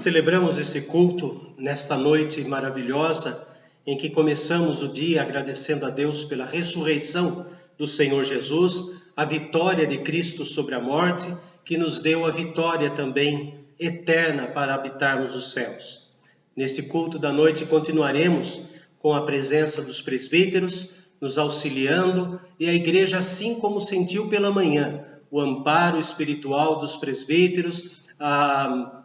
Celebramos esse culto nesta noite maravilhosa em que começamos o dia agradecendo a Deus pela ressurreição do Senhor Jesus, a vitória de Cristo sobre a morte, que nos deu a vitória também eterna para habitarmos os céus. Nesse culto da noite continuaremos com a presença dos presbíteros, nos auxiliando, e a igreja, assim como sentiu pela manhã o amparo espiritual dos presbíteros,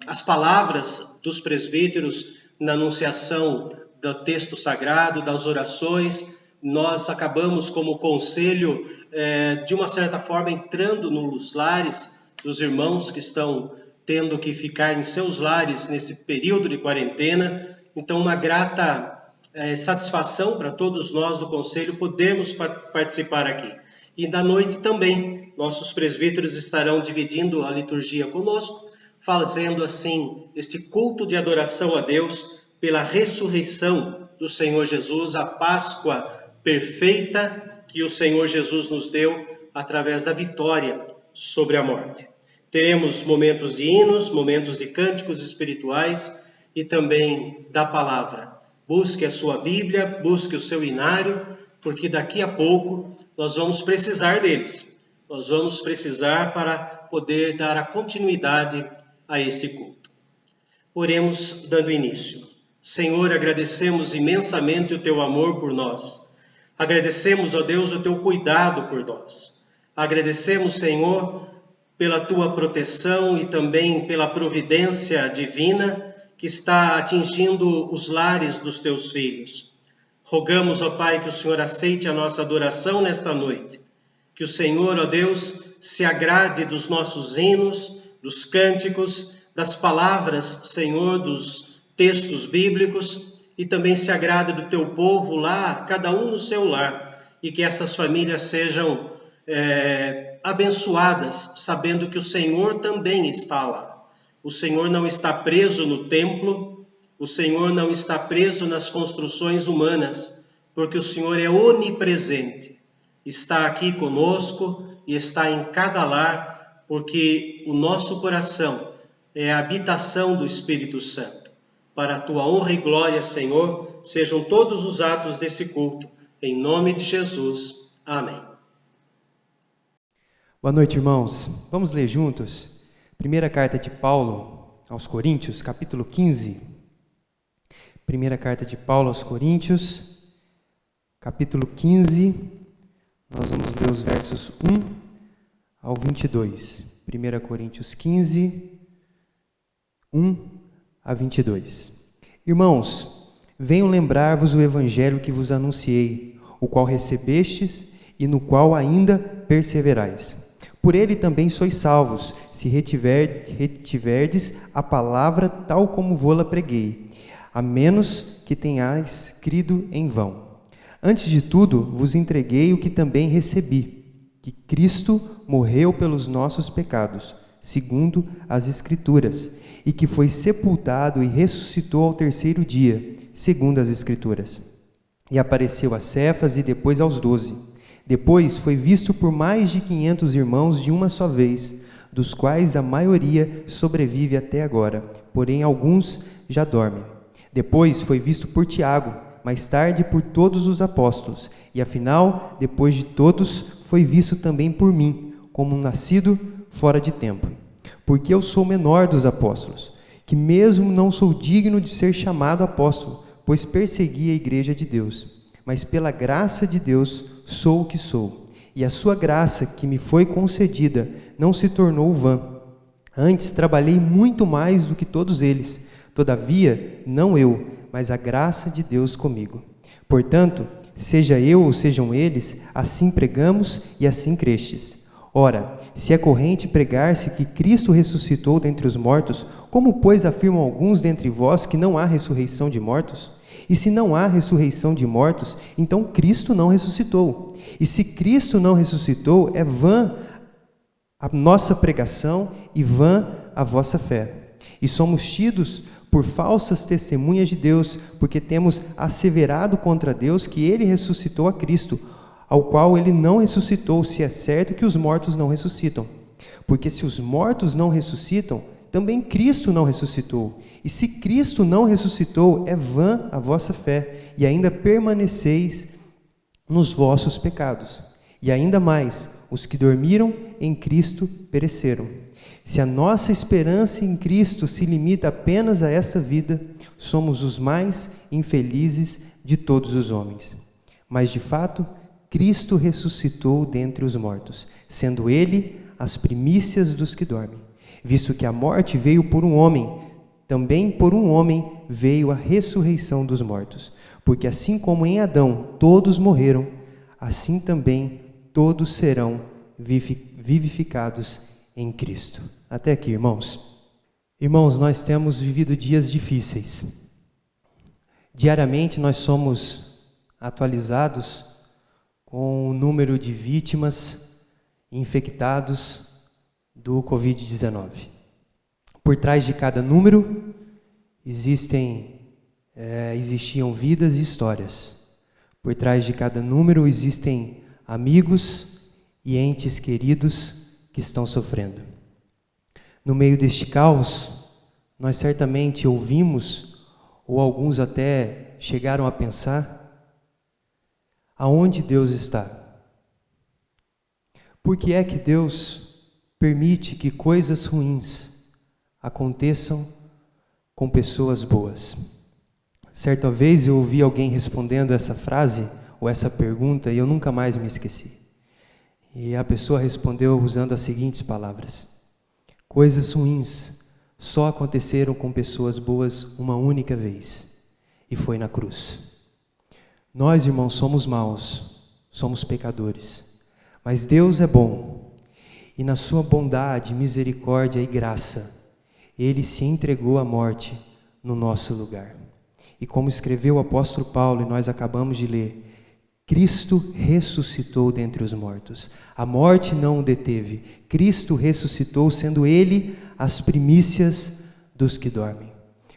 as palavras dos presbíteros na anunciação do texto sagrado, das orações, nós acabamos como conselho, de uma certa forma, entrando nos lares dos irmãos que estão tendo que ficar em seus lares nesse período de quarentena. Então, uma grata satisfação para todos nós do conselho podermos participar aqui. E da noite também, nossos presbíteros estarão dividindo a liturgia conosco, fazendo assim este culto de adoração a Deus pela ressurreição do Senhor Jesus, a Páscoa perfeita que o Senhor Jesus nos deu através da vitória sobre a morte. Teremos momentos de hinos, momentos de cânticos espirituais e também da palavra. Busque a sua Bíblia, busque o seu inário, porque daqui a pouco nós vamos precisar deles. Nós vamos precisar para poder dar a continuidade a este culto. Oremos dando início. Senhor, agradecemos imensamente o teu amor por nós. Agradecemos, ó Deus, o teu cuidado por nós. Agradecemos, Senhor, pela tua proteção e também pela providência divina que está atingindo os lares dos teus filhos. Rogamos, ó Pai, que o Senhor aceite a nossa adoração nesta noite. Que o Senhor, ó Deus, se agrade dos nossos hinos, dos cânticos, das palavras, Senhor, dos textos bíblicos, e também se agrade do teu povo lá, cada um no seu lar, e que essas famílias sejam abençoadas, sabendo que o Senhor também está lá. O Senhor não está preso no templo, o Senhor não está preso nas construções humanas, porque o Senhor é onipresente. Está aqui conosco e está em cada lar, porque o nosso coração é a habitação do Espírito Santo. Para a tua honra e glória, Senhor, sejam todos os atos desse culto. Em nome de Jesus. Amém. Boa noite, irmãos. Vamos ler juntos? Primeira carta de Paulo aos Coríntios, capítulo 15. Primeira carta de Paulo aos Coríntios, capítulo 15. Nós vamos ler os versos 1 ao 22. 1 Coríntios 15, 1 a 22. Irmãos, venho lembrar-vos o evangelho que vos anunciei, o qual recebestes e no qual ainda perseverais. Por ele também sois salvos, se retiverdes a palavra tal como vô-la preguei, a menos que tenhais crido em vão. Antes de tudo, vos entreguei o que também recebi, que Cristo morreu pelos nossos pecados, segundo as Escrituras, e que foi sepultado e ressuscitou ao terceiro dia, segundo as Escrituras. E apareceu a Cefas e depois aos 12. Depois foi visto por mais de 500 irmãos de uma só vez, dos quais a maioria sobrevive até agora, porém alguns já dormem. Depois foi visto por Tiago, mais tarde por todos os apóstolos, e afinal, depois de todos, foi visto também por mim, como um nascido fora de tempo. Porque eu sou o menor dos apóstolos, que mesmo não sou digno de ser chamado apóstolo, pois persegui a igreja de Deus. Mas pela graça de Deus sou o que sou, e a sua graça que me foi concedida não se tornou vã. Antes trabalhei muito mais do que todos eles, todavia não eu, mas a graça de Deus comigo. Portanto, seja eu ou sejam eles, assim pregamos e assim crestes. Ora, se é corrente pregar-se que Cristo ressuscitou dentre os mortos, como, pois, afirmam alguns dentre vós que não há ressurreição de mortos? E se não há ressurreição de mortos, então Cristo não ressuscitou. E se Cristo não ressuscitou, é vã a nossa pregação e vã a vossa fé. E somos tidos por falsas testemunhas de Deus, porque temos asseverado contra Deus que ele ressuscitou a Cristo, ao qual ele não ressuscitou, se é certo que os mortos não ressuscitam. Porque se os mortos não ressuscitam, também Cristo não ressuscitou. E se Cristo não ressuscitou, é vã a vossa fé, e ainda permaneceis nos vossos pecados. E ainda mais, os que dormiram em Cristo pereceram. Se a nossa esperança em Cristo se limita apenas a esta vida, somos os mais infelizes de todos os homens. Mas, de fato, Cristo ressuscitou dentre os mortos, sendo Ele as primícias dos que dormem. Visto que a morte veio por um homem, também por um homem veio a ressurreição dos mortos. Porque assim como em Adão todos morreram, assim também todos serão vivificados em Cristo. Até aqui, irmãos. Irmãos, nós temos vivido dias difíceis. Diariamente nós somos atualizados com o número de vítimas infectados do Covid-19. Por trás de cada número existiam vidas e histórias. Por trás de cada número existem amigos e entes queridos que estão sofrendo. No meio deste caos, nós certamente ouvimos, ou alguns até chegaram a pensar, aonde Deus está? Por que é que Deus permite que coisas ruins aconteçam com pessoas boas? Certa vez eu ouvi alguém respondendo essa frase, ou essa pergunta, e eu nunca mais me esqueci. E a pessoa respondeu usando as seguintes palavras: coisas ruins só aconteceram com pessoas boas uma única vez, e foi na cruz. Nós, irmãos, somos maus, somos pecadores, mas Deus é bom, e na sua bondade, misericórdia e graça, Ele se entregou à morte no nosso lugar. E como escreveu o apóstolo Paulo, e nós acabamos de ler, Cristo ressuscitou dentre os mortos. A morte não o deteve. Cristo ressuscitou, sendo Ele as primícias dos que dormem.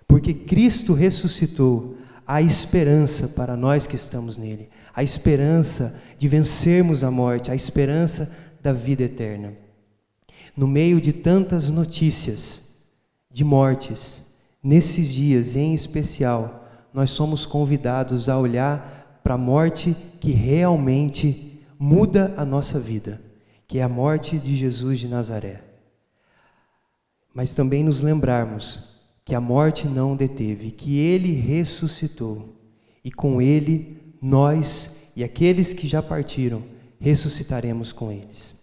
Porque Cristo ressuscitou, há esperança para nós que estamos nele. A esperança de vencermos a morte, a esperança da vida eterna. No meio de tantas notícias de mortes, nesses dias em especial, nós somos convidados a olhar para a morte que realmente muda a nossa vida, que é a morte de Jesus de Nazaré. Mas também nos lembrarmos que a morte não o deteve, que Ele ressuscitou, e com Ele, nós e aqueles que já partiram, ressuscitaremos com eles.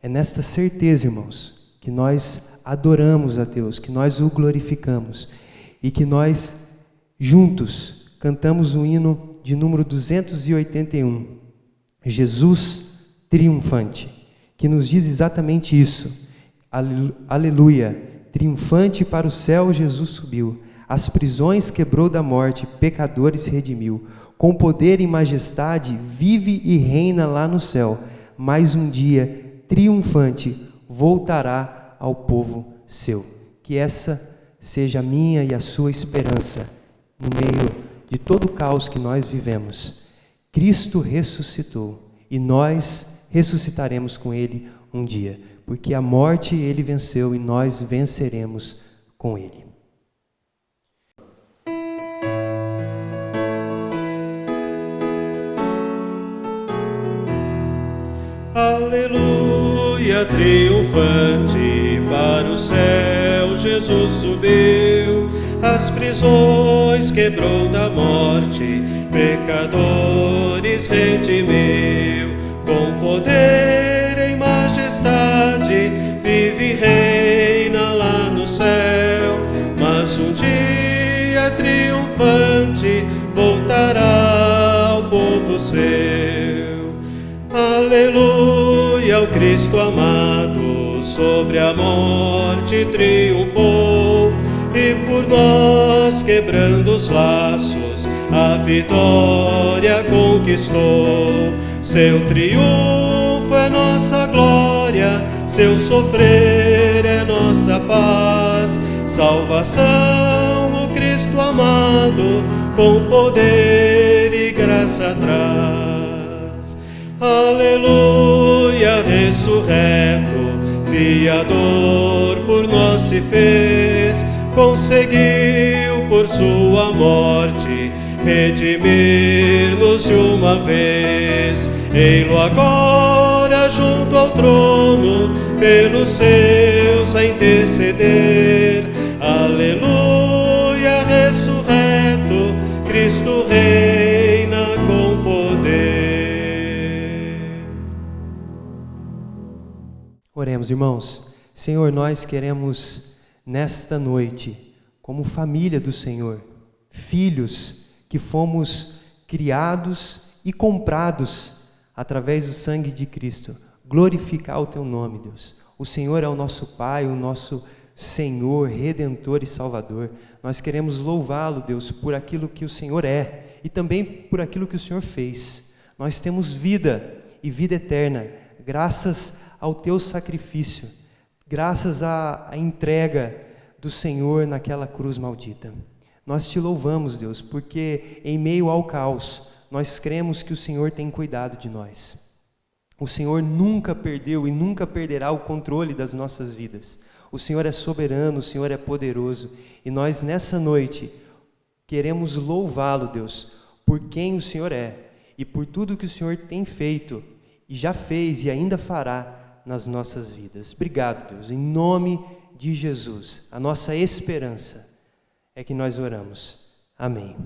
É nesta certeza, irmãos, que nós adoramos a Deus, que nós o glorificamos, e que nós, juntos, cantamos o hino de número 281, Jesus triunfante, que nos diz exatamente isso. Aleluia, triunfante para o céu Jesus subiu, as prisões quebrou da morte, pecadores redimiu, com poder e majestade vive e reina lá no céu, mas um dia triunfante voltará ao povo seu. Que essa seja a minha e a sua esperança no meio de todo o caos que nós vivemos. Cristo ressuscitou e nós ressuscitaremos com Ele um dia, porque a morte Ele venceu e nós venceremos com Ele. Aleluia, triunfante para o céu Jesus subiu, as prisões quebrou da morte, pecadores redimiu, com poder e majestade vive e reina lá no céu, mas um dia triunfante voltará ao povo seu. Aleluia, o Cristo amado sobre a morte triunfou, e por nós quebrando os laços a vitória conquistou. Seu triunfo é nossa glória, seu sofrer é nossa paz, salvação o Cristo amado com poder e graça traz. Aleluia, ressurreto, Criador por nós se fez, conseguiu por sua morte redimir-nos de uma vez. Ei-lo agora junto ao trono, pelos seus a interceder. Aleluia, ressurreto, Cristo reina com poder. Oremos, irmãos. Senhor, nós queremos nesta noite, como família do Senhor, filhos que fomos criados e comprados através do sangue de Cristo, glorificar o Teu nome, Deus. O Senhor é o nosso Pai, o nosso Senhor, Redentor e Salvador. Nós queremos louvá-lo, Deus, por aquilo que o Senhor é e também por aquilo que o Senhor fez. Nós temos vida e vida eterna, graças ao Teu sacrifício, graças à entrega do Senhor naquela cruz maldita. Nós Te louvamos, Deus, porque em meio ao caos, nós cremos que o Senhor tem cuidado de nós. O Senhor nunca perdeu e nunca perderá o controle das nossas vidas. O Senhor é soberano, o Senhor é poderoso. E nós, nessa noite, queremos louvá-lo, Deus, por quem o Senhor é e por tudo que o Senhor tem feito e já fez e ainda fará nas nossas vidas. Obrigado, Deus, em nome de Jesus. A nossa esperança é que nós oramos. Amém.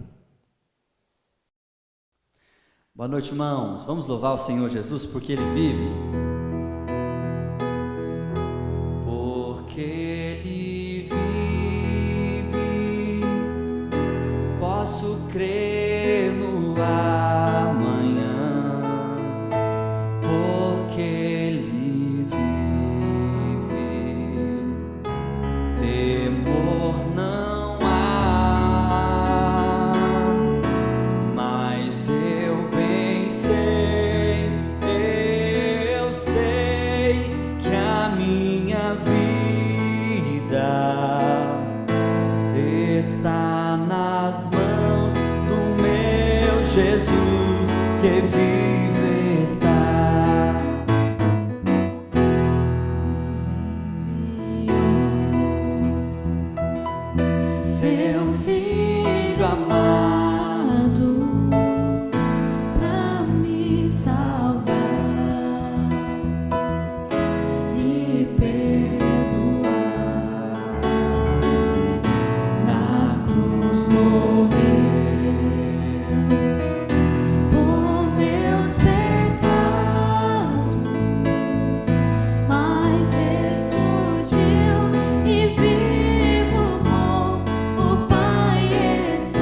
Boa noite, irmãos. Vamos louvar o Senhor Jesus porque Ele vive. Porque Ele vive, posso crer no amanhã. Porque Ele vive, temor não há, mas eu sei que a minha vida está nas mãos do meu Jesus, que vive está. Seu Filho amado pra me salvar e perdoar, na cruz morreu por meus pecados, mas ressurgiu e vivo com o Pai está.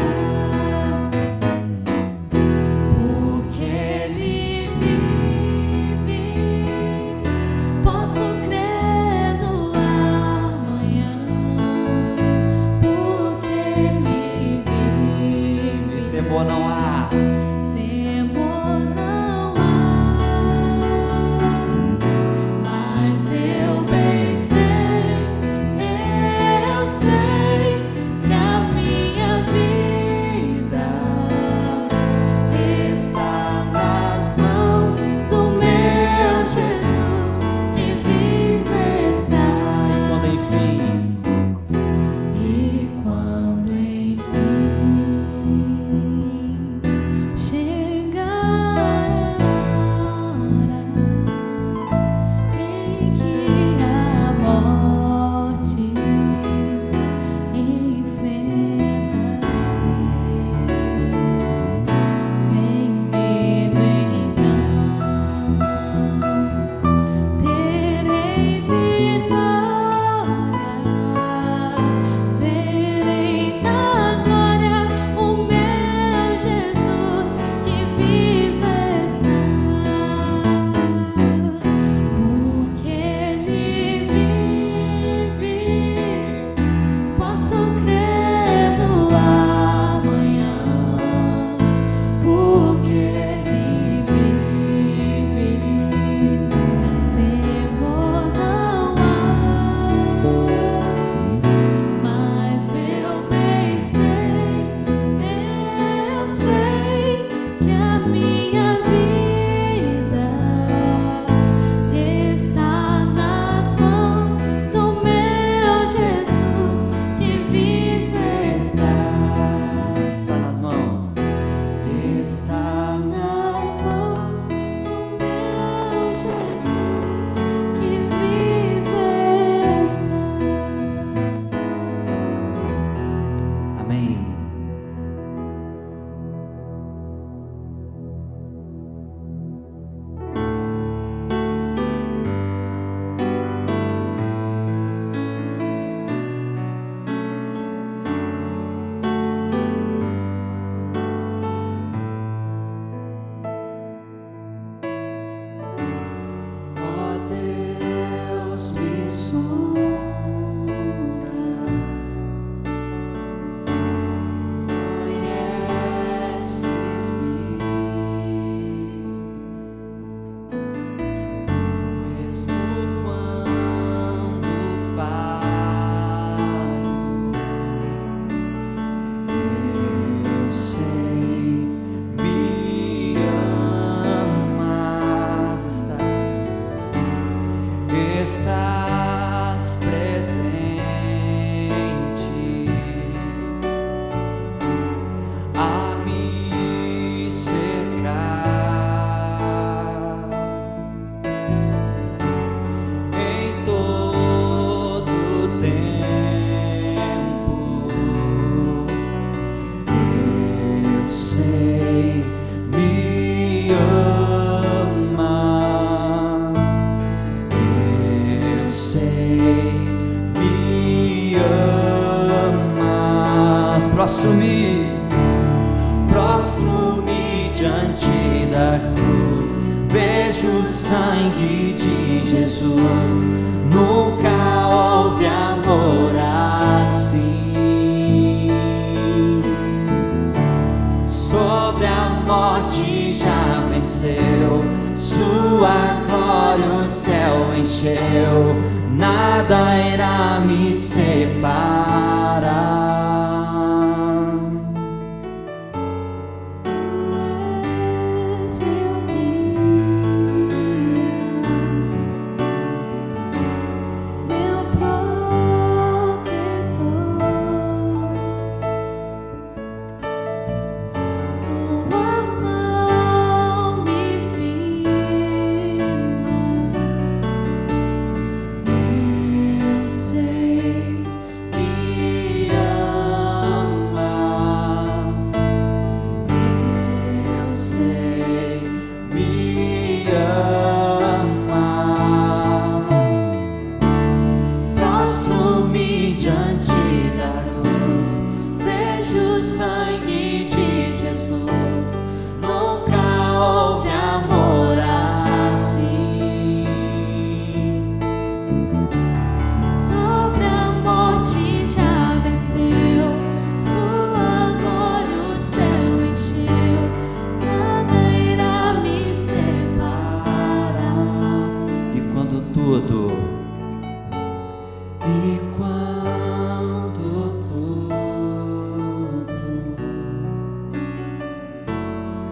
estás presente a me cercar em todo tempo. Eu sei, me amas. Eu sei, me amas. Prostro-me diante da cruz, vejo o sangue de Jesus. Nunca houve amor assim. Sobre a morte já venceu, sua glória o céu encheu, nada irá me separar.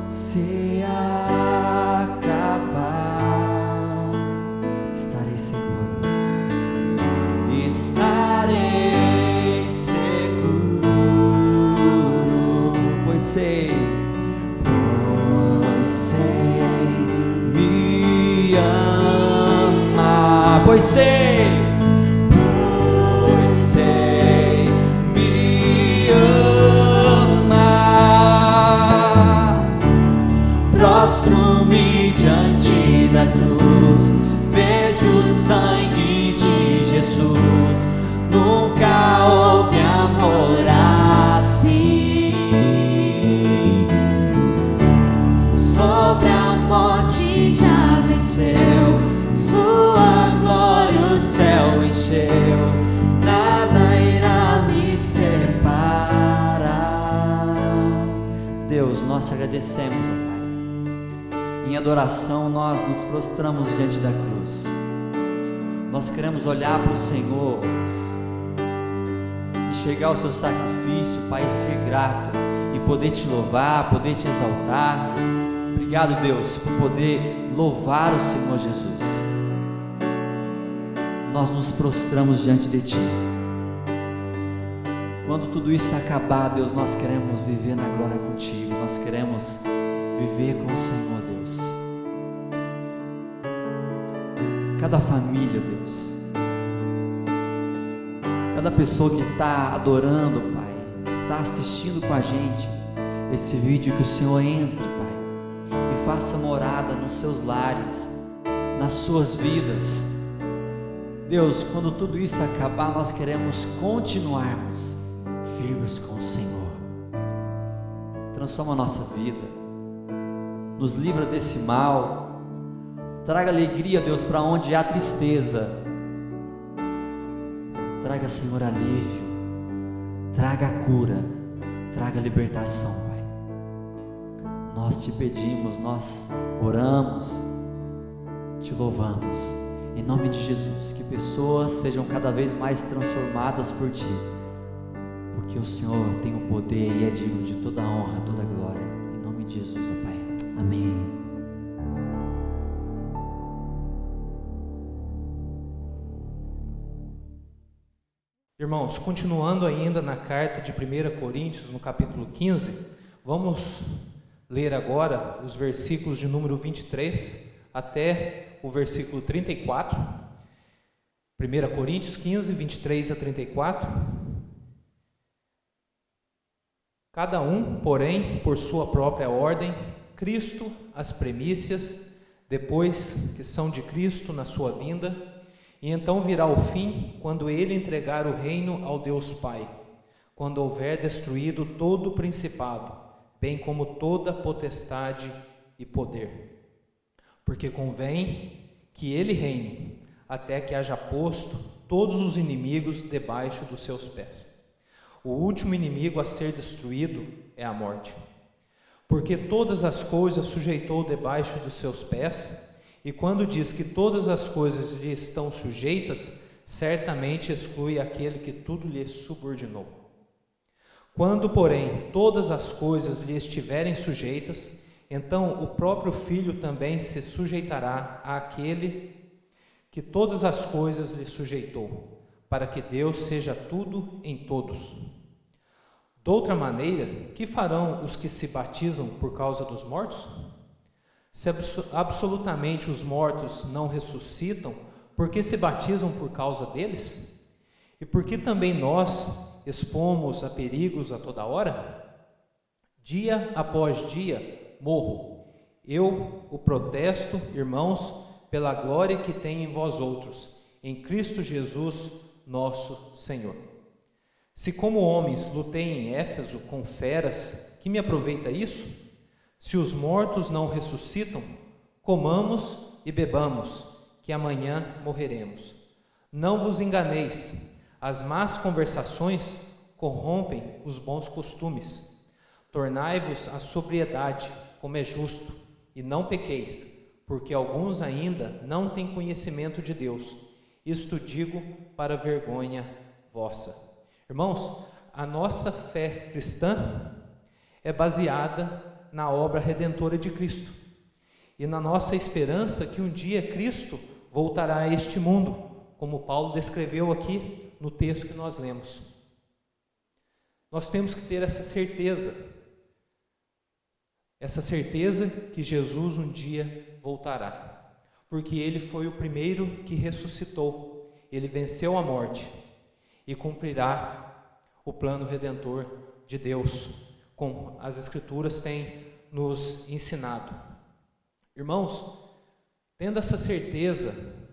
Se acabar, estarei seguro, pois sei, me ama, pois sei, me amas. Prostro-me diante da cruz, vejo o sangue de Jesus. Nunca houve amor assim. Sobre a morte já venceu, sua glória o céu encheu, nada irá me separar. Deus, nós te agradecemos, ó Pai. Em adoração nós nos prostramos diante da cruz. Nós queremos olhar para o Senhor, Deus, enxergar o seu sacrifício, Pai, e ser grato e poder te louvar, poder te exaltar. Obrigado, Deus, por poder louvar o Senhor Jesus. Nós nos prostramos diante de Ti. Quando tudo isso acabar, Deus, nós queremos viver na glória contigo. Nós queremos viver com o Senhor, Deus. Cada família, Deus, cada pessoa que está adorando, Pai, está assistindo com a gente esse vídeo, que o Senhor entre, Pai, e faça morada nos seus lares, nas suas vidas. Deus, quando tudo isso acabar, nós queremos continuarmos firmes com o Senhor. Transforma a nossa vida, nos livra desse mal, traga alegria, Deus, para onde há tristeza. Traga, Senhor, alívio, traga cura, traga libertação, Pai. Nós te pedimos, nós oramos, te louvamos, em nome de Jesus, que pessoas sejam cada vez mais transformadas por Ti, porque o Senhor tem o poder e é digno de toda a honra, toda a glória, em nome de Jesus, ó Pai, amém. Irmãos, continuando ainda na carta de 1 Coríntios, no capítulo 15, vamos ler agora os versículos de número 23 até o versículo 34. 1 Coríntios 15, 23 a 34. Cada um, porém, por sua própria ordem, Cristo as primícias, depois que são de Cristo na sua vinda, e então virá o fim, quando ele entregar o reino ao Deus Pai, quando houver destruído todo o principado, bem como toda potestade e poder. Porque convém que ele reine, até que haja posto todos os inimigos debaixo dos seus pés. O último inimigo a ser destruído é a morte. Porque todas as coisas sujeitou debaixo dos seus pés, e quando diz que todas as coisas lhe estão sujeitas, certamente exclui aquele que tudo lhe subordinou. Quando, porém, todas as coisas lhe estiverem sujeitas, então o próprio Filho também se sujeitará àquele que todas as coisas lhe sujeitou, para que Deus seja tudo em todos. De outra maneira, que farão os que se batizam por causa dos mortos? Se absolutamente os mortos não ressuscitam, por que se batizam por causa deles? E por que também nós expomos a perigos a toda hora? Dia após dia morro. Eu o protesto, irmãos, pela glória que tem em vós outros, em Cristo Jesus, nosso Senhor. Se como homens lutei em Éfeso com feras, que me aproveita isso? Se os mortos não ressuscitam, comamos e bebamos, que amanhã morreremos. Não vos enganeis, as más conversações corrompem os bons costumes. Tornai-vos à sobriedade, como é justo, e não pequeis, porque alguns ainda não têm conhecimento de Deus. Isto digo para vergonha vossa. Irmãos, a nossa fé cristã é baseada na obra redentora de Cristo e na nossa esperança que um dia Cristo voltará a este mundo, como Paulo descreveu aqui no texto que nós lemos. Nós temos que ter essa certeza que Jesus um dia voltará, porque Ele foi o primeiro que ressuscitou, Ele venceu a morte e cumprirá o plano redentor de Deus, como as Escrituras têm nos ensinado. Irmãos, tendo essa certeza,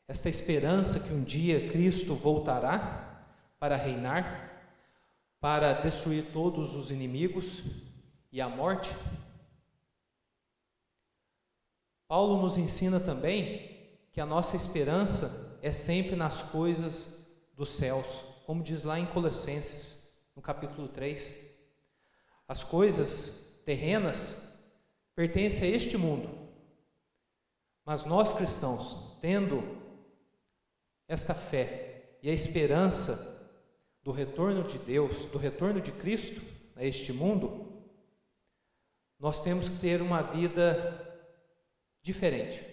esta esperança que um dia Cristo voltará para reinar, para destruir todos os inimigos e a morte, Paulo nos ensina também que a nossa esperança é sempre nas coisas dos céus, como diz lá em Colossenses, no capítulo 3. As coisas terrenas pertencem a este mundo, mas nós cristãos, tendo esta fé e a esperança do retorno de Deus, do retorno de Cristo a este mundo, nós temos que ter uma vida diferente.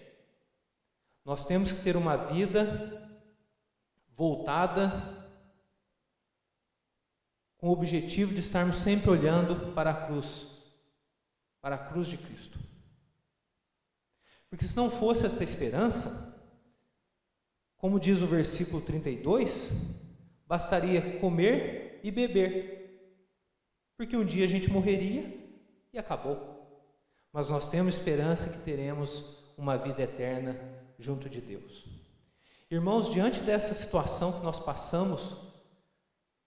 Nós temos que ter uma vida voltada com o objetivo de estarmos sempre olhando para a cruz de Cristo. Porque se não fosse essa esperança, como diz o versículo 32, bastaria comer e beber, porque um dia a gente morreria e acabou. Mas nós temos esperança que teremos uma vida eterna junto de Deus. Irmãos, diante dessa situação que nós passamos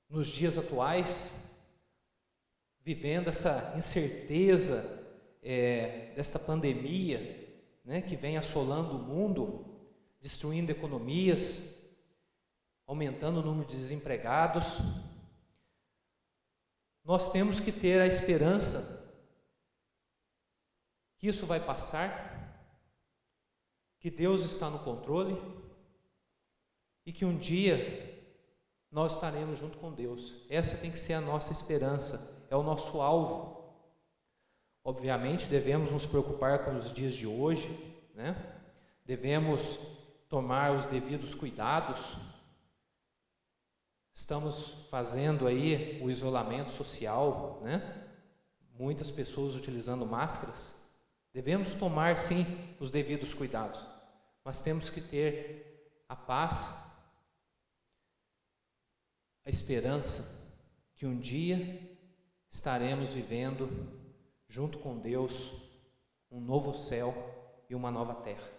nos dias atuais, vivendo essa incerteza desta pandemia, né, que vem assolando o mundo, destruindo economias, aumentando o número de desempregados, nós temos que ter a esperança que isso vai passar, que Deus está no controle e que um dia nós estaremos junto com Deus. Essa tem que ser a nossa esperança, é o nosso alvo. Obviamente devemos nos preocupar com os dias de hoje, né? Devemos tomar os devidos cuidados, Estamos fazendo aí o isolamento social, né? Muitas pessoas utilizando máscaras. Devemos tomar, sim, os devidos cuidados, mas temos que ter a paz, a esperança que um dia estaremos vivendo junto com Deus um novo céu e uma nova terra.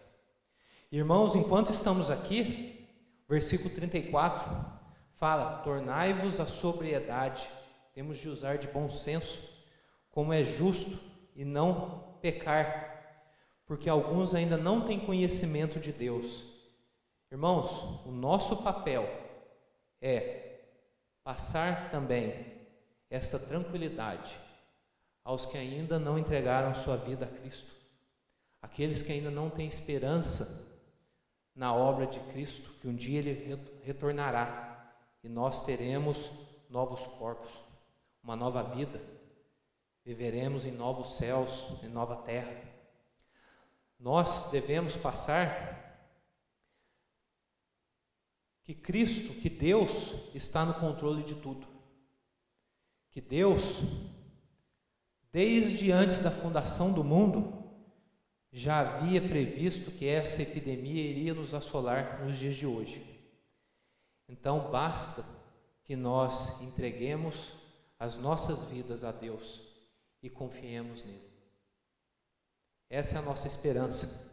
Irmãos, enquanto estamos aqui, versículo 34 fala: tornai-vos a sobriedade, temos de usar de bom senso, como é justo, e não pecar, porque alguns ainda não têm conhecimento de Deus. Irmãos, o nosso papel é passar também esta tranquilidade aos que ainda não entregaram sua vida a Cristo, aqueles que ainda não têm esperança na obra de Cristo, que um dia Ele retornará e nós teremos novos corpos, uma nova vida, viveremos em novos céus, em nova terra. Nós devemos passar que Cristo, que Deus está no controle de tudo, que Deus, desde antes da fundação do mundo, já havia previsto que essa epidemia iria nos assolar nos dias de hoje. Então basta que nós entreguemos as nossas vidas a Deus e confiemos nele. Essa é a nossa esperança.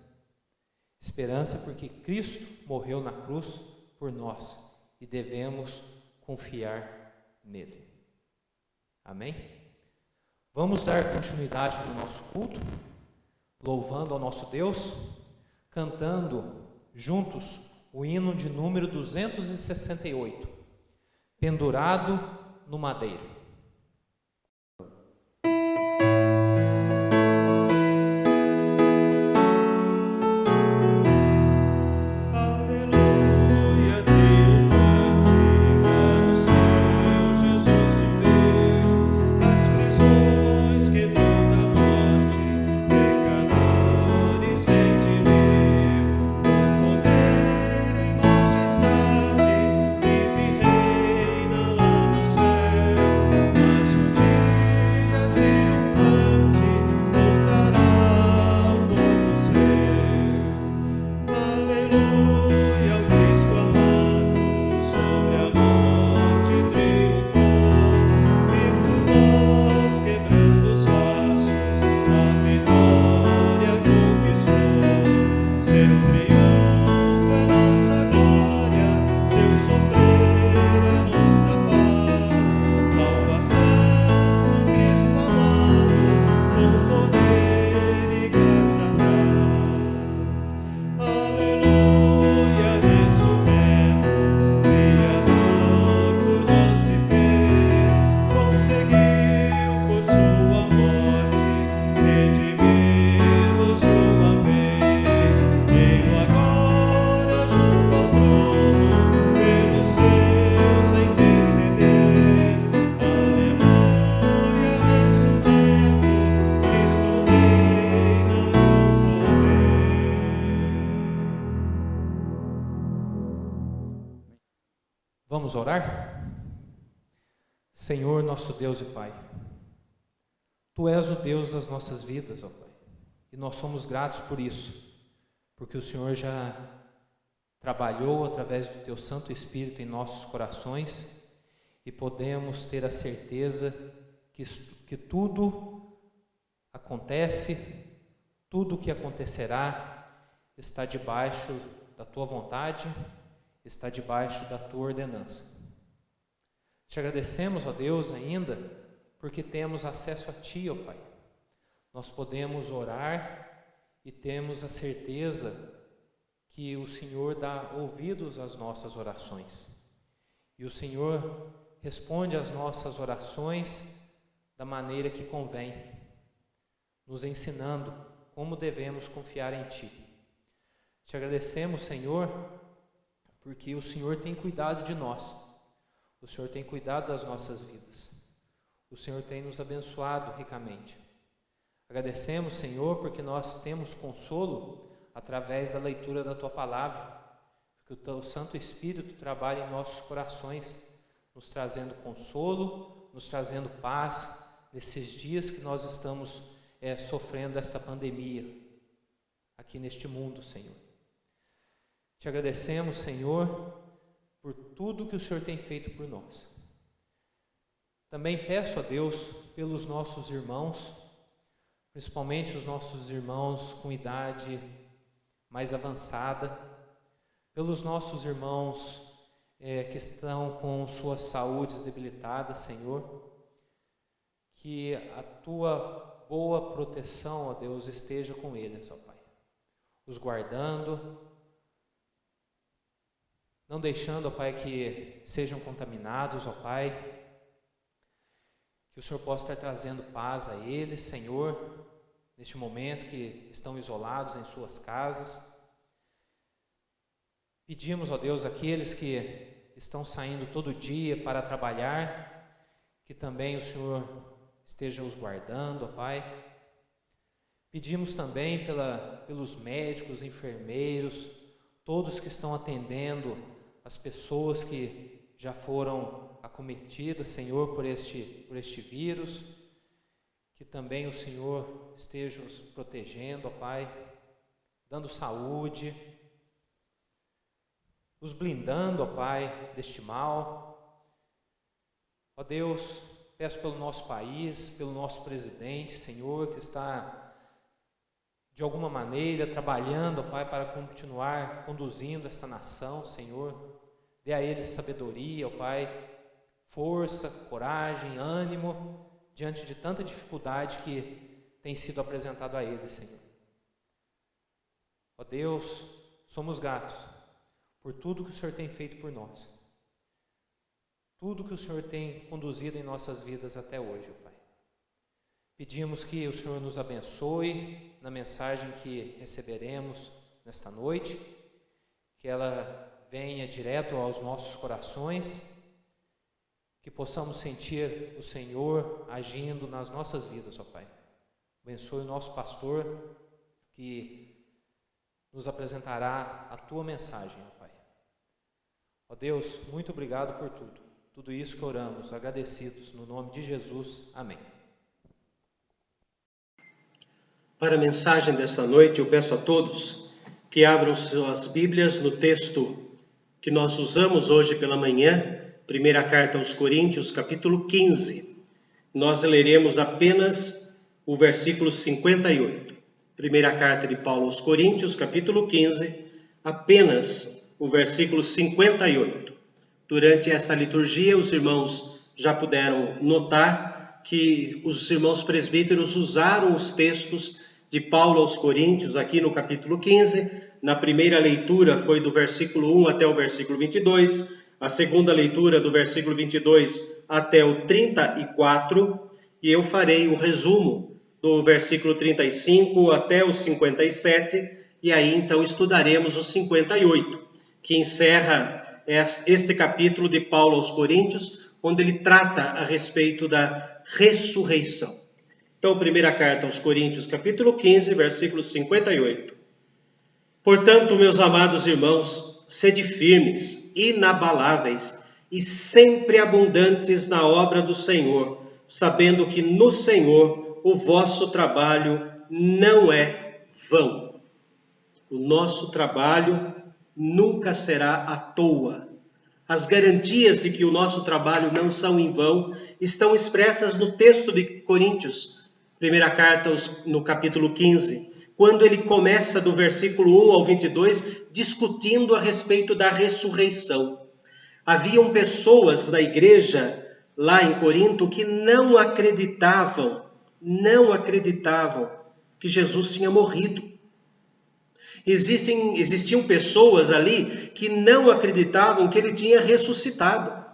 Esperança porque Cristo morreu na cruz por nós e devemos confiar nele. Amém? Vamos dar continuidade no nosso culto, louvando ao nosso Deus, cantando juntos o hino de número 268, Pendurado no Madeiro. Vamos orar? Senhor, nosso Deus e Pai, Tu és o Deus das nossas vidas, ó Pai, e nós somos gratos por isso, porque o Senhor já trabalhou através do Teu Santo Espírito em nossos corações e podemos ter a certeza que tudo acontece, tudo o que acontecerá está debaixo da Tua vontade, está debaixo da Tua ordenança. Te agradecemos, ó Deus, ainda porque temos acesso a Ti, ó Pai. Nós podemos orar e temos a certeza que o Senhor dá ouvidos às nossas orações. E o Senhor responde às nossas orações da maneira que convém, nos ensinando como devemos confiar em Ti. Te agradecemos, Senhor, porque o Senhor tem cuidado de nós, o Senhor tem cuidado das nossas vidas, o Senhor tem nos abençoado ricamente. Agradecemos, Senhor, porque nós temos consolo através da leitura da Tua palavra, porque o Teu Santo Espírito trabalha em nossos corações, nos trazendo consolo, nos trazendo paz nesses dias que nós estamos sofrendo esta pandemia aqui neste mundo, Senhor. Te agradecemos, Senhor, por tudo que o Senhor tem feito por nós. Também peço a Deus pelos nossos irmãos, principalmente os nossos irmãos com idade mais avançada, pelos nossos irmãos que estão com suas saúdes debilitadas, Senhor, que a Tua boa proteção, ó Deus, esteja com eles, ó Pai, os guardando, não deixando, ó Pai, que sejam contaminados, ó Pai, que o Senhor possa estar trazendo paz a eles, Senhor, neste momento que estão isolados em suas casas. Pedimos, ó Deus, aqueles que estão saindo todo dia para trabalhar, que também o Senhor esteja os guardando, ó Pai. Pedimos também pelos médicos, enfermeiros, todos que estão atendendo as pessoas que já foram acometidas, Senhor, por este vírus, que também o Senhor esteja os protegendo, ó Pai, dando saúde, os blindando, ó Pai, deste mal. Ó Deus, peço pelo nosso país, pelo nosso presidente, Senhor, que está de alguma maneira trabalhando, ó Pai, para continuar conduzindo esta nação, Senhor. Dê a ele sabedoria, ó Pai, força, coragem, ânimo, diante de tanta dificuldade que tem sido apresentado a ele, Senhor. Ó Deus, somos gratos por tudo que o Senhor tem feito por nós. Tudo que o Senhor tem conduzido em nossas vidas até hoje, ó Pai. Pedimos que o Senhor nos abençoe na mensagem que receberemos nesta noite, que ela venha direto aos nossos corações, que possamos sentir o Senhor agindo nas nossas vidas, ó Pai. Abençoe o nosso pastor, que nos apresentará a Tua mensagem, ó Pai. Ó Deus, muito obrigado por tudo. Tudo isso que oramos, agradecidos, no nome de Jesus. Amém. Para a mensagem desta noite, eu peço a todos que abram suas Bíblias no texto que nós usamos hoje pela manhã, primeira carta aos Coríntios, capítulo 15. Nós leremos apenas o versículo 58. Primeira carta de Paulo aos Coríntios, capítulo 15, apenas o versículo 58. Durante esta liturgia, os irmãos já puderam notar que os irmãos presbíteros usaram os textos de Paulo aos Coríntios, aqui no capítulo 15. Na primeira leitura foi do versículo 1 até o versículo 22, a segunda leitura do versículo 22 até o 34, e eu farei o resumo do versículo 35 até o 57, e aí então estudaremos o 58, que encerra este capítulo de Paulo aos Coríntios, onde ele trata a respeito da ressurreição. Então, primeira carta aos Coríntios, capítulo 15, versículo 58. Portanto, meus amados irmãos, sede firmes, inabaláveis e sempre abundantes na obra do Senhor, sabendo que no Senhor o vosso trabalho não é vão. O nosso trabalho nunca será à toa. As garantias de que o nosso trabalho não são em vão estão expressas no texto de Coríntios, primeira carta no capítulo 15, quando ele começa do versículo 1 ao 22, discutindo a respeito da ressurreição. Haviam pessoas da igreja lá em Corinto que não acreditavam que Jesus tinha morrido. Existiam pessoas ali que não acreditavam que ele tinha ressuscitado.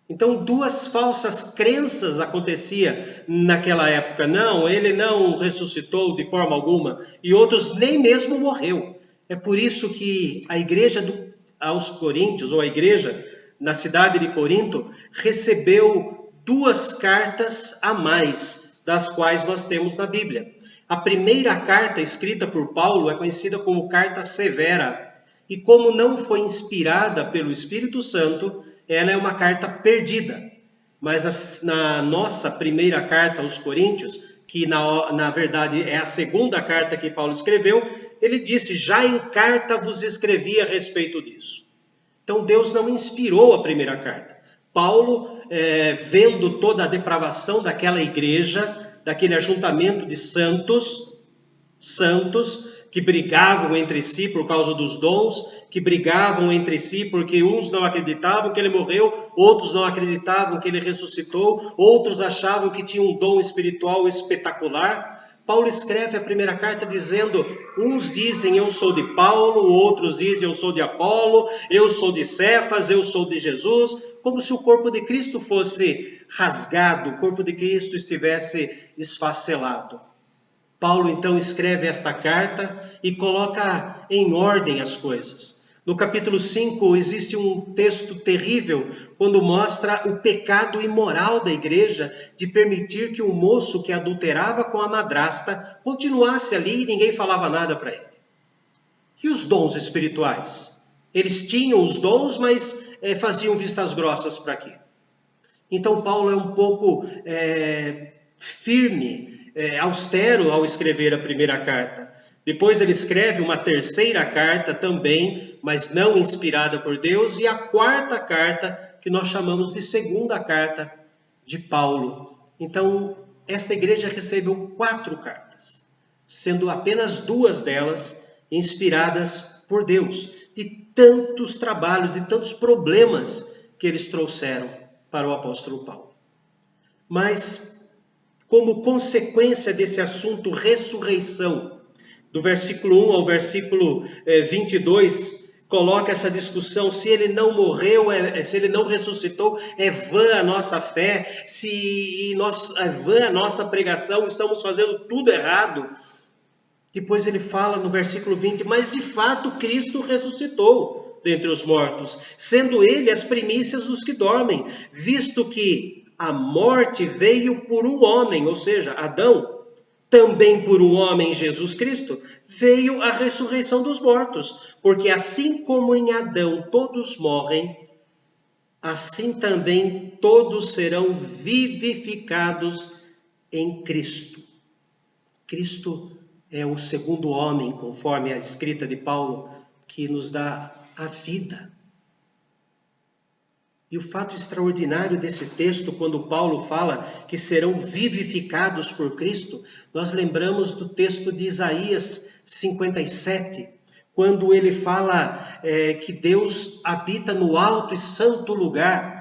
Então, duas falsas crenças aconteciam naquela época. Não, ele não ressuscitou de forma alguma. E outros nem mesmo morreu. É por isso que a igreja aos Coríntios, ou a igreja na cidade de Corinto, recebeu duas cartas a mais das quais nós temos na Bíblia. A primeira carta escrita por Paulo é conhecida como carta severa. e como não foi inspirada pelo Espírito Santo, ela é uma carta perdida. Mas na nossa primeira carta aos Coríntios, que na verdade é a segunda carta que Paulo escreveu, ele disse: já em carta vos escrevi a respeito disso. Então Deus não inspirou a primeira carta. Paulo, vendo toda a depravação daquela igreja, daquele ajuntamento de santos que brigavam entre si por causa dos dons, que brigavam entre si porque uns não acreditavam que ele morreu, outros não acreditavam que ele ressuscitou, outros achavam que tinha um dom espiritual espetacular. Paulo escreve a primeira carta dizendo: uns dizem eu sou de Paulo, outros dizem eu sou de Apolo, eu sou de Cefas, eu sou de Jesus, como se o corpo de Cristo fosse rasgado, o corpo de Cristo estivesse esfacelado. Paulo então escreve esta carta e coloca em ordem as coisas. No capítulo 5 existe um texto terrível quando mostra o pecado imoral da igreja de permitir que o moço que adulterava com a madrasta continuasse ali e ninguém falava nada para ele. E os dons espirituais? Eles tinham os dons, mas faziam vistas grossas para quê? Então Paulo é um pouco firme, austero ao escrever a primeira carta. Depois ele escreve uma terceira carta também, mas não inspirada por Deus, e a quarta carta, que nós chamamos de segunda carta de Paulo. Então, esta igreja recebeu 4 cartas, sendo apenas 2 delas inspiradas por Deus, de tantos trabalhos e tantos problemas que eles trouxeram para o apóstolo Paulo. Mas, como consequência desse assunto ressurreição, do versículo 1 ao versículo 22, coloca essa discussão: se ele não morreu, se ele não ressuscitou, é vã a nossa fé, é vã a nossa pregação, estamos fazendo tudo errado. Depois ele fala no versículo 20, mas de fato Cristo ressuscitou dentre os mortos, sendo ele as primícias dos que dormem, visto que a morte veio por um homem, ou seja, Adão. Também por um homem, Jesus Cristo, veio a ressurreição dos mortos, porque assim como em Adão todos morrem, assim também todos serão vivificados em Cristo. Cristo é o segundo homem, conforme a escrita de Paulo, que nos dá a vida. E o fato extraordinário desse texto, quando Paulo fala que serão vivificados por Cristo, nós lembramos do texto de Isaías 57, quando ele fala que Deus habita no alto e santo lugar.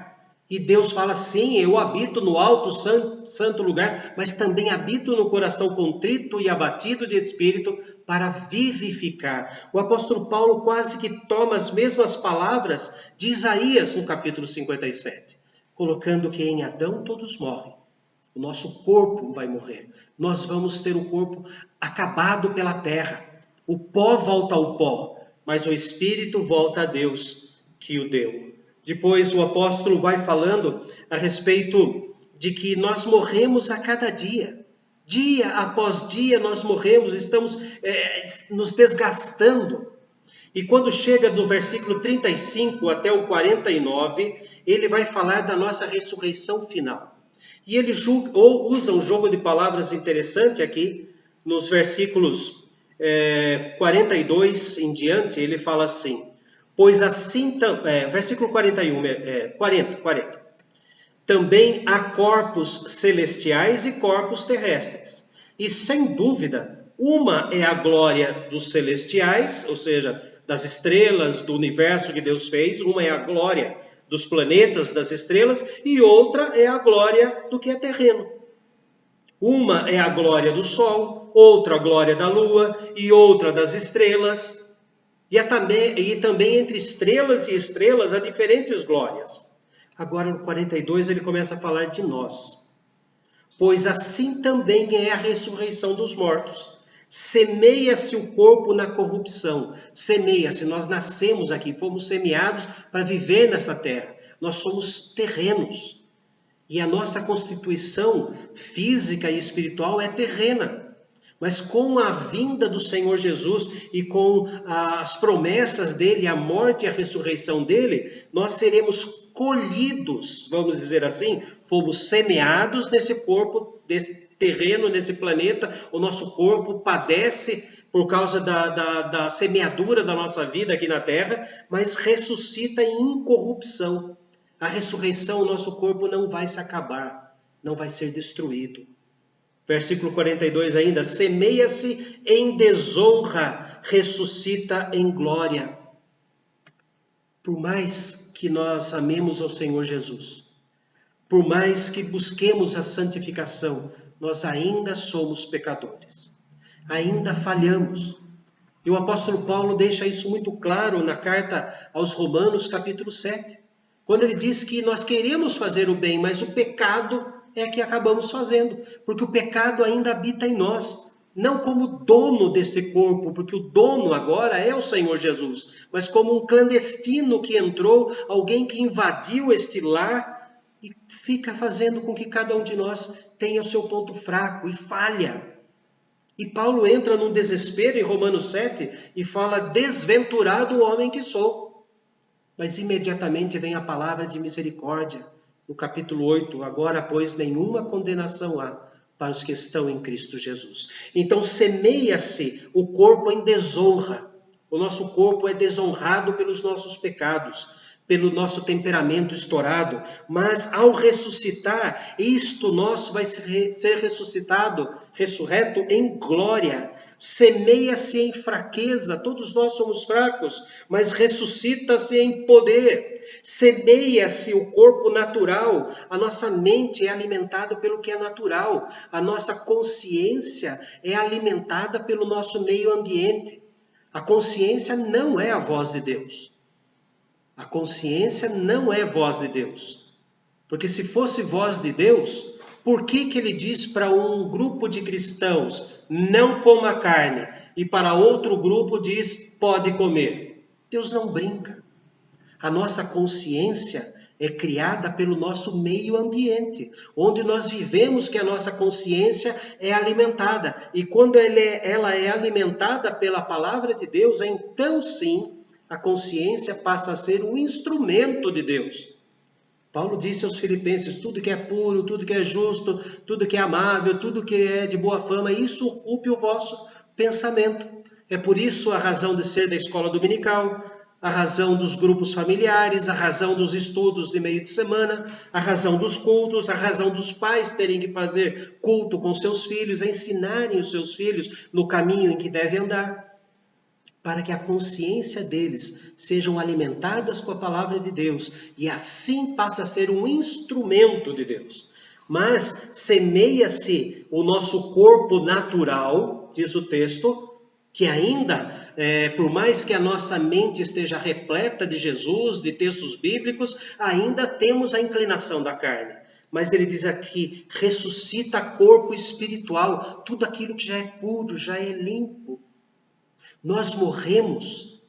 E Deus fala: sim, eu habito no alto santo lugar, mas também habito no coração contrito e abatido de espírito para vivificar. O apóstolo Paulo quase que toma as mesmas palavras de Isaías no capítulo 57, colocando que em Adão todos morrem. O nosso corpo vai morrer. Nós vamos ter o corpo acabado pela terra. O pó volta ao pó, mas o espírito volta a Deus que o deu. Depois o apóstolo vai falando a respeito de que nós morremos a cada dia. Dia após dia nós morremos, estamos nos desgastando. E quando chega no versículo 35 até o 49, ele vai falar da nossa ressurreição final. E ele usa um jogo de palavras interessante aqui, nos versículos 42 em diante, ele fala assim: pois assim, versículo 41, 40. Também há corpos celestiais e corpos terrestres. E sem dúvida, uma é a glória dos celestiais, ou seja, das estrelas, do universo que Deus fez. Uma é a glória dos planetas, das estrelas, e outra é a glória do que é terreno. Uma é a glória do sol, outra a glória da lua e outra das estrelas. E também entre estrelas e estrelas há diferentes glórias. Agora no 42 ele começa a falar de nós. Pois assim também é a ressurreição dos mortos. Semeia-se o corpo na corrupção. Semeia-se, nós nascemos aqui, fomos semeados para viver nessa terra. Nós somos terrenos. E a nossa constituição física e espiritual é terrena. Mas com a vinda do Senhor Jesus e com as promessas dele, a morte e a ressurreição dele, nós seremos colhidos, vamos dizer assim, fomos semeados nesse corpo, desse terreno, nesse planeta. O nosso corpo padece por causa da semeadura da nossa vida aqui na terra, mas ressuscita em incorrupção. A ressurreição, o nosso corpo não vai se acabar, não vai ser destruído. Versículo 42 ainda, semeia-se em desonra, ressuscita em glória. Por mais que nós amemos ao Senhor Jesus, por mais que busquemos a santificação, nós ainda somos pecadores, ainda falhamos. E o apóstolo Paulo deixa isso muito claro na carta aos Romanos, capítulo 7, quando ele diz que nós queremos fazer o bem, mas o pecado é que acabamos fazendo, porque o pecado ainda habita em nós, não como dono desse corpo, porque o dono agora é o Senhor Jesus, mas como um clandestino que entrou, alguém que invadiu este lar e fica fazendo com que cada um de nós tenha o seu ponto fraco e falha. E Paulo entra num desespero em Romanos 7 e fala, desventurado o homem que sou. Mas imediatamente vem a palavra de misericórdia. No capítulo 8, agora, pois, nenhuma condenação há para os que estão em Cristo Jesus. Então, semeia-se o corpo em desonra. O nosso corpo é desonrado pelos nossos pecados, pelo nosso temperamento estourado. Mas, ao ressuscitar, isto nosso vai ser ressuscitado, ressurreto em glória. Semeia-se em fraqueza, todos nós somos fracos, mas ressuscita-se em poder. Semeia-se o corpo natural, a nossa mente é alimentada pelo que é natural, a nossa consciência é alimentada pelo nosso meio ambiente. A consciência não é a voz de Deus. A consciência não é voz de Deus. Porque se fosse voz de Deus, por que ele diz para um grupo de cristãos, não coma carne, e para outro grupo diz, pode comer? Deus não brinca. A nossa consciência é criada pelo nosso meio ambiente, onde nós vivemos, que a nossa consciência é alimentada. E quando ela é alimentada pela palavra de Deus, então sim, a consciência passa a ser um instrumento de Deus. Paulo disse aos Filipenses, tudo que é puro, tudo que é justo, tudo que é amável, tudo que é de boa fama, isso ocupe o vosso pensamento. É por isso a razão de ser da escola dominical, a razão dos grupos familiares, a razão dos estudos de meio de semana, a razão dos cultos, a razão dos pais terem que fazer culto com seus filhos, ensinarem os seus filhos no caminho em que devem andar, para que a consciência deles sejam alimentadas com a palavra de Deus e assim passa a ser um instrumento de Deus. Mas semeia-se o nosso corpo natural, diz o texto, que ainda, por mais que a nossa mente esteja repleta de Jesus, de textos bíblicos, ainda temos a inclinação da carne. Mas ele diz aqui, ressuscita corpo espiritual, tudo aquilo que já é puro, já é limpo. Nós morremos,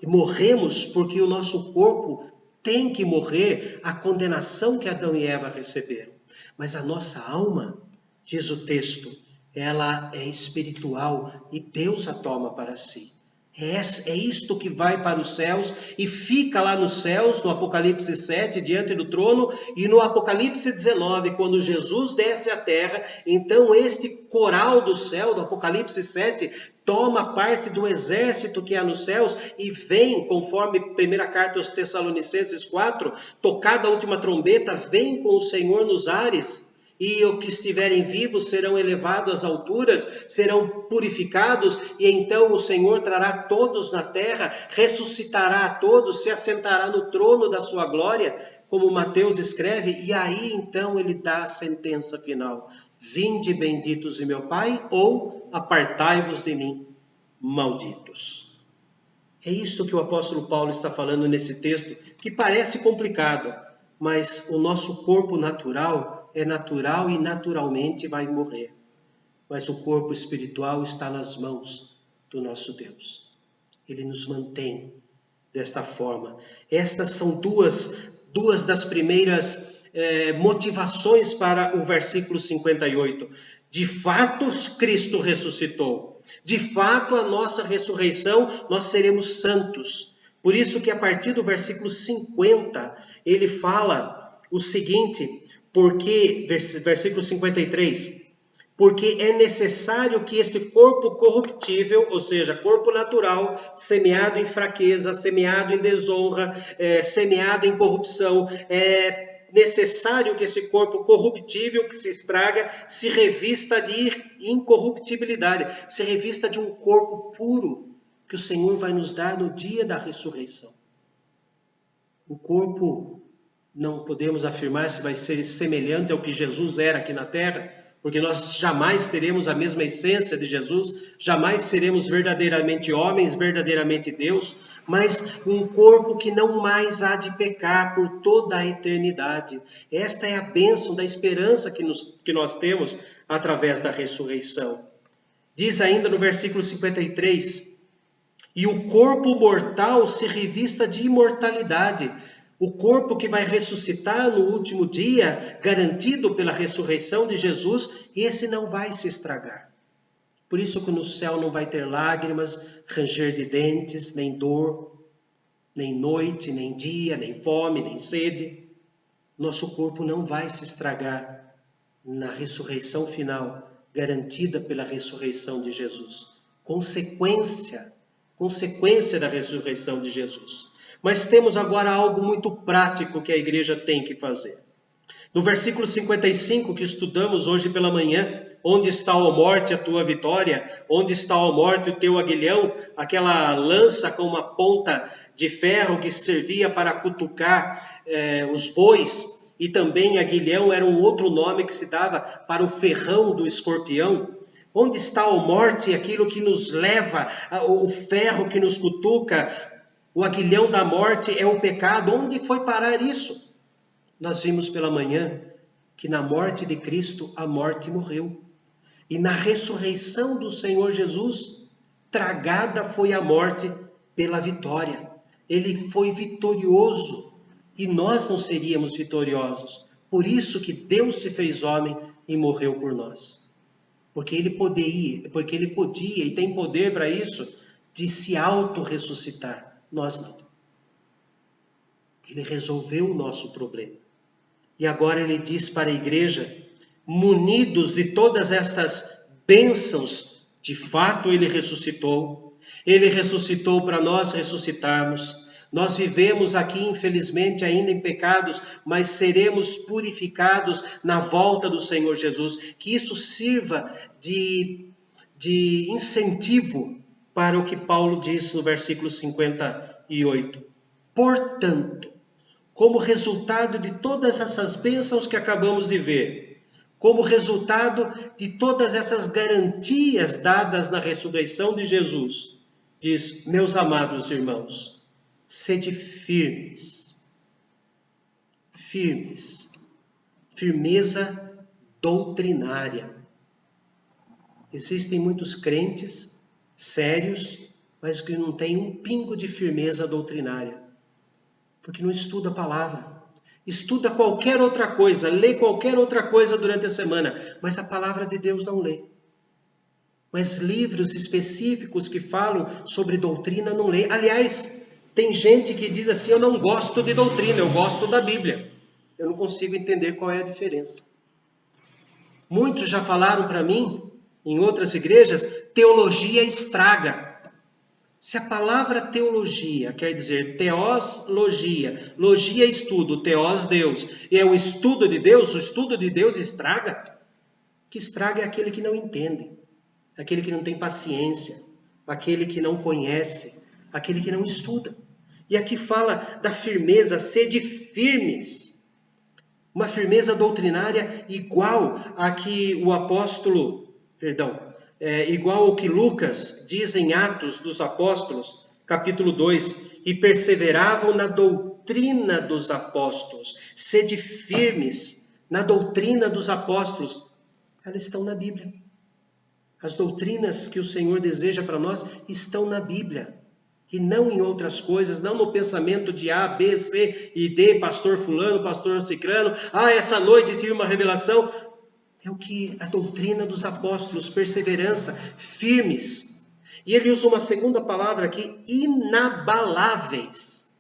e morremos porque o nosso corpo tem que morrer a condenação que Adão e Eva receberam. Mas a nossa alma, diz o texto, ela é espiritual e Deus a toma para si. É isto que vai para os céus e fica lá nos céus, no Apocalipse 7, diante do trono, e no Apocalipse 19, quando Jesus desce à terra, então este coral do céu, do Apocalipse 7, toma parte do exército que há nos céus e vem, conforme primeira carta aos Tessalonicenses 4, tocada a última trombeta, vem com o Senhor nos ares. E os que estiverem vivos serão elevados às alturas, serão purificados, e então o Senhor trará todos na terra, ressuscitará a todos, se assentará no trono da sua glória, como Mateus escreve, e aí então ele dá a sentença final. Vinde benditos de meu Pai, ou apartai-vos de mim, malditos. É isso que o apóstolo Paulo está falando nesse texto, que parece complicado, mas o nosso corpo natural é natural e naturalmente vai morrer. Mas o corpo espiritual está nas mãos do nosso Deus. Ele nos mantém desta forma. Estas são duas das primeiras motivações para o versículo 58. De fato, Cristo ressuscitou. De fato, a nossa ressurreição, nós seremos santos. Por isso que a partir do versículo 50, ele fala o seguinte, versículo 53, porque é necessário que este corpo corruptível, ou seja, corpo natural, semeado em fraqueza, semeado em desonra, semeado em corrupção, necessário que esse corpo corruptível que se estraga se revista de incorruptibilidade, se revista de um corpo puro que o Senhor vai nos dar no dia da ressurreição. O corpo, não podemos afirmar se vai ser semelhante ao que Jesus era aqui na terra, porque nós jamais teremos a mesma essência de Jesus, jamais seremos verdadeiramente homens, verdadeiramente Deus, mas um corpo que não mais há de pecar por toda a eternidade. Esta é a bênção da esperança que nós temos através da ressurreição. Diz ainda no versículo 53, e o corpo mortal se revista de imortalidade. O corpo que vai ressuscitar no último dia, garantido pela ressurreição de Jesus, esse não vai se estragar. Por isso que no céu não vai ter lágrimas, ranger de dentes, nem dor, nem noite, nem dia, nem fome, nem sede. Nosso corpo não vai se estragar na ressurreição final, garantida pela ressurreição de Jesus. Consequência da ressurreição de Jesus. Mas temos agora algo muito prático que a igreja tem que fazer. No versículo 55 que estudamos hoje pela manhã, onde está, ó morte, a tua vitória? Onde está, ó morte, o teu aguilhão? Aquela lança com uma ponta de ferro que servia para cutucar os bois, e também aguilhão era um outro nome que se dava para o ferrão do escorpião. Onde está, ó morte, aquilo que nos leva, o ferro que nos cutuca? O aguilhão da morte é o pecado. Onde foi parar isso? Nós vimos pela manhã que na morte de Cristo a morte morreu. E na ressurreição do Senhor Jesus, tragada foi a morte pela vitória. Ele foi vitorioso e nós não seríamos vitoriosos. Por isso que Deus se fez homem e morreu por nós. Porque ele podia e tem poder para isso, de se auto-ressuscitar. Nós não. Ele resolveu o nosso problema. E agora ele diz para a igreja, munidos de todas estas bênçãos, de fato ele ressuscitou. Ele ressuscitou para nós ressuscitarmos. Nós vivemos aqui, infelizmente, ainda em pecados, mas seremos purificados na volta do Senhor Jesus. Que isso sirva de incentivo para o que Paulo diz no versículo 58. Portanto, como resultado de todas essas bênçãos que acabamos de ver, como resultado de todas essas garantias dadas na ressurreição de Jesus, diz, meus amados irmãos, sede firmes. Firmes. Firmeza doutrinária. Existem muitos crentes sérios, mas que não têm um pingo de firmeza doutrinária. Porque não estuda a palavra. Estuda qualquer outra coisa, lê qualquer outra coisa durante a semana, mas a palavra de Deus não lê. Mas livros específicos que falam sobre doutrina não lê. Aliás, tem gente que diz assim, eu não gosto de doutrina, eu gosto da Bíblia. Eu não consigo entender qual é a diferença. Muitos já falaram para mim, em outras igrejas, teologia estraga. Se a palavra teologia quer dizer teoslogia, logia é estudo, teos Deus, e é o estudo de Deus, o estudo de Deus estraga. O que estraga é aquele que não entende, aquele que não tem paciência, aquele que não conhece, aquele que não estuda. E aqui fala da firmeza, sede firmes. Uma firmeza doutrinária igual a que o apóstolo, igual ao que Lucas diz em Atos dos Apóstolos, capítulo 2, e perseveravam na doutrina dos apóstolos. Sede firmes na doutrina dos apóstolos. Elas estão na Bíblia. As doutrinas que o Senhor deseja para nós estão na Bíblia. E não em outras coisas, não no pensamento de A, B, C e D, pastor fulano, pastor cicrano. Essa noite tive uma revelação. É o que a doutrina dos apóstolos, perseverança, firmes. E ele usa uma segunda palavra aqui, inabaláveis.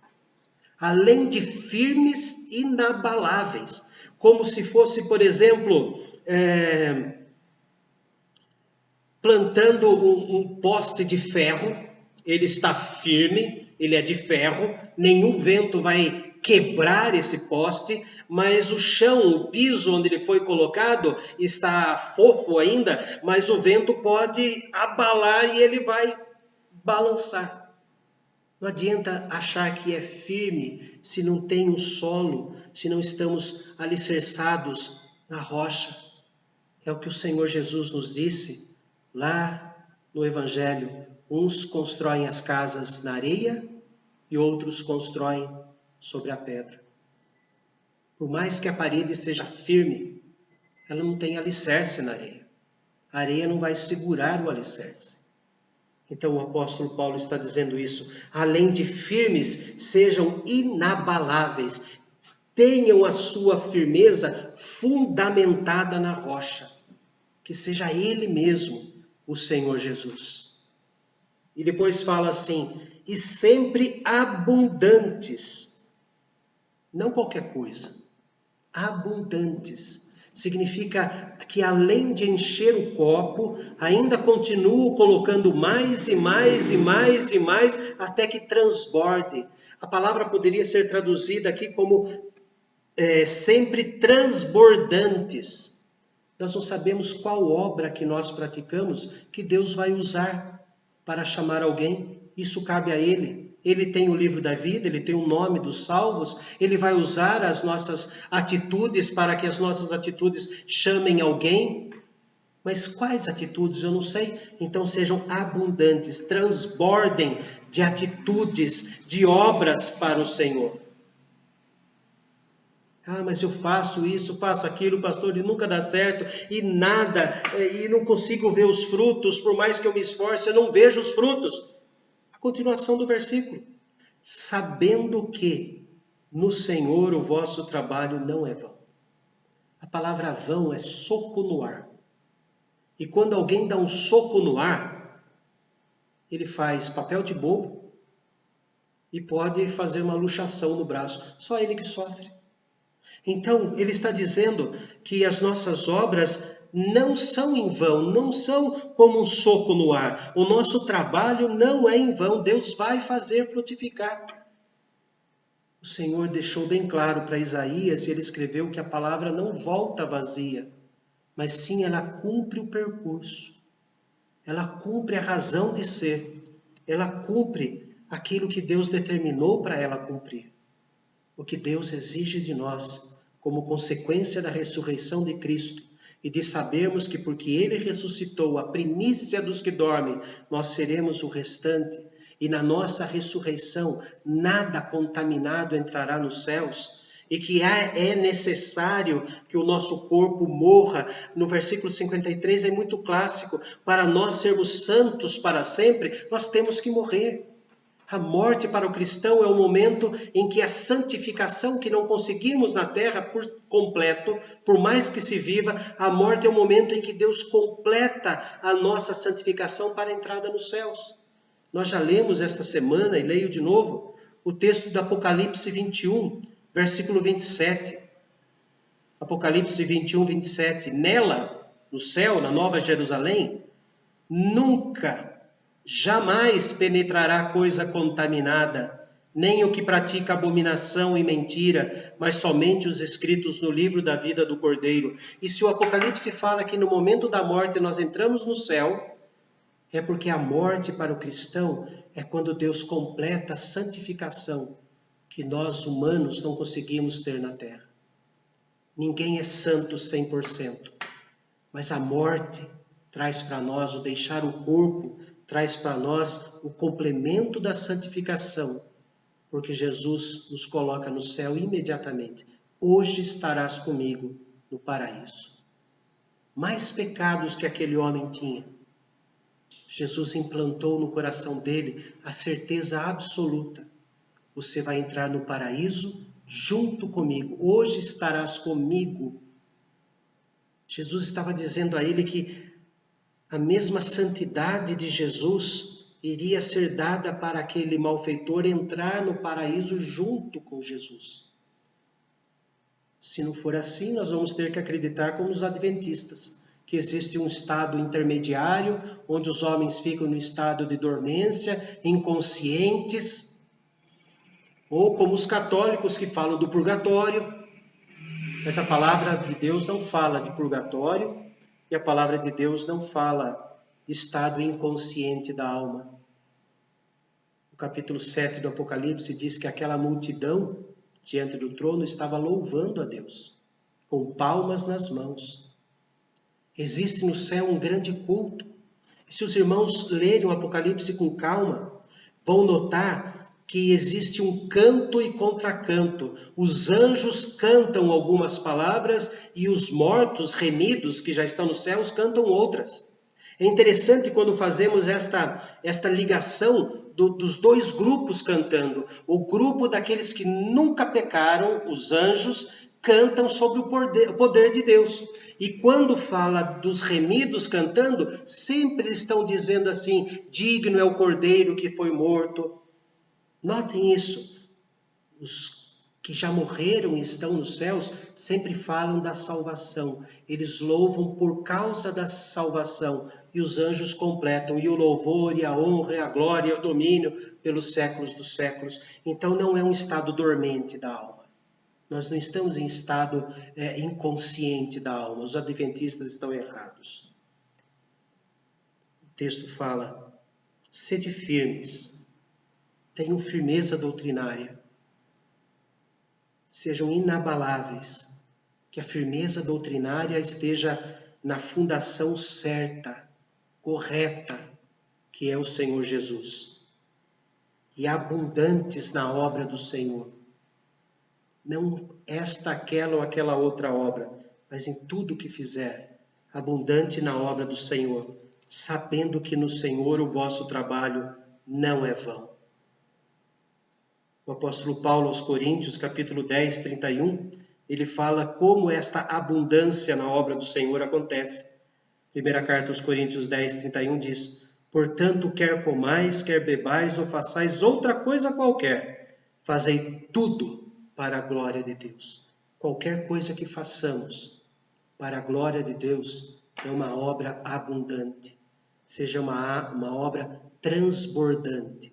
Além de firmes, inabaláveis. Como se fosse, por exemplo, plantando um poste de ferro. Ele está firme, ele é de ferro, nenhum vento vai quebrar esse poste, mas o chão, o piso onde ele foi colocado está fofo ainda, mas o vento pode abalar e ele vai balançar. Não adianta achar que é firme se não tem um solo, se não estamos alicerçados na rocha. É o que o Senhor Jesus nos disse lá no Evangelho. Uns constroem as casas na areia e outros constroem sobre a pedra. Por mais que a parede seja firme, ela não tem alicerce na areia. A areia não vai segurar o alicerce. Então o apóstolo Paulo está dizendo isso. Além de firmes, sejam inabaláveis. Tenham a sua firmeza fundamentada na rocha. Que seja Ele mesmo, o Senhor Jesus. E depois fala assim, e sempre abundantes. Não qualquer coisa. Abundantes. Significa que além de encher o copo, ainda continuo colocando mais e mais e mais e mais, até que transborde. A palavra poderia ser traduzida aqui como sempre transbordantes. Nós não sabemos qual obra que nós praticamos que Deus vai usar para chamar alguém. Isso cabe a Ele. Ele tem o livro da vida, Ele tem o nome dos salvos, Ele vai usar as nossas atitudes para que as nossas atitudes chamem alguém. Mas quais atitudes? Eu não sei. Então sejam abundantes, transbordem de atitudes, de obras para o Senhor. Ah, mas eu faço isso, faço aquilo, pastor, e nunca dá certo, e nada, e não consigo ver os frutos, por mais que eu me esforce, eu não vejo os frutos. A continuação do versículo. Sabendo que no Senhor o vosso trabalho não é vão. A palavra vão é soco no ar. E quando alguém dá um soco no ar, ele faz papel de bobo e pode fazer uma luxação no braço. Só ele que sofre. Então, ele está dizendo que as nossas obras não são em vão, não são como um soco no ar. O nosso trabalho não é em vão, Deus vai fazer frutificar. O Senhor deixou bem claro para Isaías, e ele escreveu que a palavra não volta vazia, mas sim ela cumpre o percurso. Ela cumpre a razão de ser. Ela cumpre aquilo que Deus determinou para ela cumprir. O que Deus exige de nós, como consequência da ressurreição de Cristo, e de sabermos que porque Ele ressuscitou a primícia dos que dormem, nós seremos o restante, e na nossa ressurreição nada contaminado entrará nos céus, e que é necessário que o nosso corpo morra. No versículo 53 é muito clássico, para nós sermos santos para sempre, nós temos que morrer. A morte para o cristão é o momento em que a santificação que não conseguimos na terra por completo, por mais que se viva, a morte é o momento em que Deus completa a nossa santificação para a entrada nos céus. Nós já lemos esta semana, e leio de novo, o texto do Apocalipse 21, versículo 27. Apocalipse 21, 27. Nela, no céu, na Nova Jerusalém, jamais penetrará coisa contaminada, nem o que pratica abominação e mentira, mas somente os escritos no livro da vida do Cordeiro. E se o Apocalipse fala que no momento da morte nós entramos no céu, é porque a morte para o cristão é quando Deus completa a santificação que nós humanos não conseguimos ter na terra. Ninguém é santo 100%, mas a morte traz para nós o deixar o corpo, traz para nós o complemento da santificação, porque Jesus nos coloca no céu imediatamente. Hoje estarás comigo no paraíso. Mais pecados que aquele homem tinha, Jesus implantou no coração dele a certeza absoluta. Você vai entrar no paraíso junto comigo. Hoje estarás comigo. Jesus estava dizendo a ele que a mesma santidade de Jesus iria ser dada para aquele malfeitor entrar no paraíso junto com Jesus. Se não for assim, nós vamos ter que acreditar como os adventistas, que existe um estado intermediário, onde os homens ficam no estado de dormência, inconscientes, ou como os católicos que falam do purgatório. Mas a palavra de Deus não fala de purgatório, e a palavra de Deus não fala de estado inconsciente da alma. O capítulo 7 do Apocalipse diz que aquela multidão diante do trono estava louvando a Deus, com palmas nas mãos. Existe no céu um grande culto. E se os irmãos lerem o Apocalipse com calma, vão notar que existe um canto e contracanto. Os anjos cantam algumas palavras e os mortos remidos que já estão nos céus cantam outras. É interessante quando fazemos esta ligação dos dois grupos cantando. O grupo daqueles que nunca pecaram, os anjos, cantam sobre o poder de Deus. E quando fala dos remidos cantando, sempre estão dizendo assim: digno é o cordeiro que foi morto. Notem isso. Os que já morreram e estão nos céus sempre falam da salvação. Eles louvam por causa da salvação. E os anjos completam. E o louvor, e a honra, e a glória, e o domínio pelos séculos dos séculos. Então não é um estado dormente da alma. Nós não estamos em estado inconsciente da alma. Os adventistas estão errados. O texto fala: sede firmes. Tenham firmeza doutrinária. Sejam inabaláveis. Que a firmeza doutrinária esteja na fundação certa, correta, que é o Senhor Jesus. E abundantes na obra do Senhor. Não esta, aquela ou aquela outra obra, mas em tudo o que fizer, abundante na obra do Senhor, sabendo que no Senhor o vosso trabalho não é vão. O apóstolo Paulo aos Coríntios, capítulo 10, 31, ele fala como esta abundância na obra do Senhor acontece. Primeira carta aos Coríntios 10, 31 diz: portanto, quer comais, quer bebais ou façais outra coisa qualquer, fazei tudo para a glória de Deus. Qualquer coisa que façamos para a glória de Deus é uma obra abundante, seja uma obra transbordante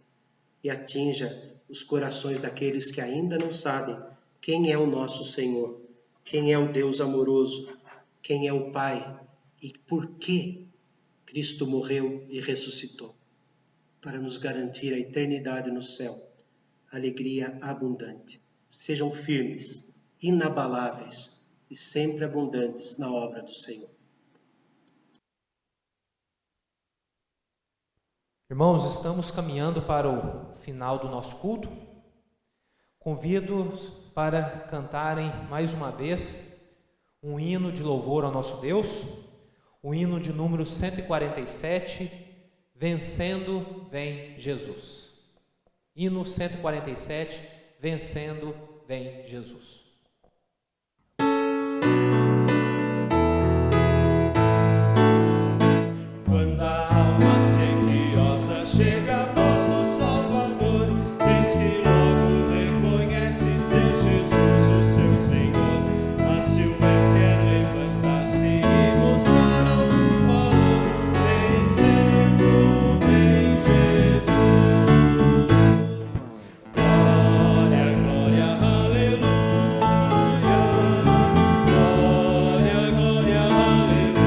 e atinja os corações daqueles que ainda não sabem quem é o nosso Senhor, quem é o Deus amoroso, quem é o Pai e por que Cristo morreu e ressuscitou, para nos garantir a eternidade no céu, alegria abundante. Sejam firmes, inabaláveis e sempre abundantes na obra do Senhor. Irmãos, estamos caminhando para o final do nosso culto. Convido-os para cantarem mais uma vez um hino de louvor ao nosso Deus, o hino de número 147, Vencendo Vem Jesus. Hino 147, Vencendo Vem Jesus. Quando a alma sequiosa chega à voz do Salvador, eis que logo reconhece ser Jesus o seu Senhor. Mas se o eu quer levantar-se e mostrar algum valor, vencendo vem Jesus. Glória, glória, aleluia. Glória, glória, aleluia.